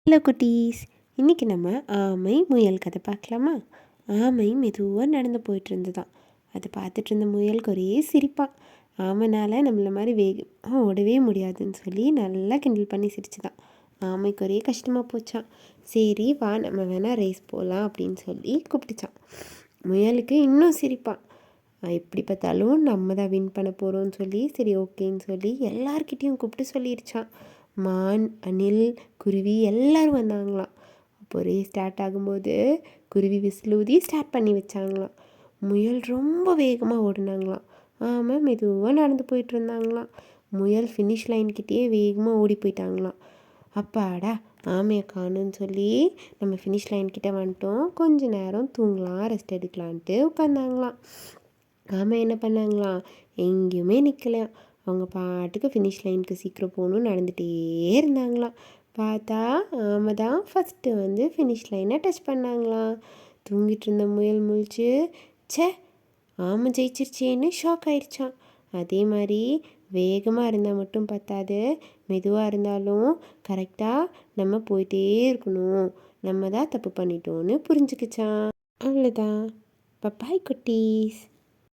Hello குட்டீஸ், இன்றைக்கி நம்ம ஆமை முயல் கதை பார்க்கலாமா? ஆமை மெதுவாக நடந்து போயிட்டு இருந்ததான். அதை பார்த்துட்டு இருந்த முயலுக்கு ஒரே சிரிப்பான். ஆமைனால் நம்மளை மாதிரி வேகமாக ஓடவே முடியாதுன்னு சொல்லி நல்லா கிண்டல் பண்ணி சிரிச்சுதான். ஆமைக்கு ஒரே கஷ்டமாக போச்சான். சரி வா, நம்ம வேணால் ரேஸ் போகலாம் அப்படின்னு சொல்லி கூப்பிட்டுச்சான். முயலுக்கு இன்னும் சிரிப்பான். எப்படி பார்த்தாலும் நம்ம தான் வின் பண்ண போகிறோம்னு சொல்லி சரி ஓகேன்னு சொல்லி எல்லார்கிட்டேயும் கூப்பிட்டு சொல்லிடுச்சான். மான், அணில், குருவி எல்லோரும் வந்தாங்களாம். அப்போ ரேஸ் ஸ்டார்ட் ஆகும்போது குருவி விசில் ஊதி ஸ்டார்ட் பண்ணி வச்சாங்களாம். முயல் ரொம்ப வேகமாக ஓடினாங்களாம். ஆமாம், மெதுவாக நடந்து போயிட்டு இருந்தாங்களாம். முயல் ஃபினிஷ் லைன்கிட்டேயே வேகமாக ஓடி போயிட்டாங்களாம். அப்பாடா, ஆமையை காணுன்னு சொல்லி நம்ம ஃபினிஷ் லைன்கிட்ட வந்துட்டோம், கொஞ்ச நேரம் தூங்கலாம், ரெஸ்ட் எடுக்கலான்ட்டு உட்காந்தாங்களாம். ஆமை என்ன பண்ணாங்களாம், எங்கேயுமே நிற்கலையாம். அவங்க பாட்டுக்கு ஃபினிஷ் லைனுக்கு சீக்கிரம் போகணுன்னு நடந்துகிட்டே இருந்தாங்களாம். பார்த்தா ஆமை தான் ஃபஸ்ட்டு வந்து ஃபினிஷ் லைனை டச் பண்ணாங்களாம். தூங்கிட்டு இருந்த முயல் முழிச்சு, ச்சே ஆமை ஜெயிச்சிருச்சேன்னு ஷாக் ஆயிடுச்சான். அதே மாதிரி வேகமாக இருந்தால் மட்டும் பத்தாது, மெதுவாக இருந்தாலும் கரெக்டாக நம்ம போயிட்டே இருக்கணும், நம்ம தான் தப்பு பண்ணிட்டோன்னு புரிஞ்சுக்கிச்சான். அவ்வளோதான். பப்பாய் குட்டீஸ்.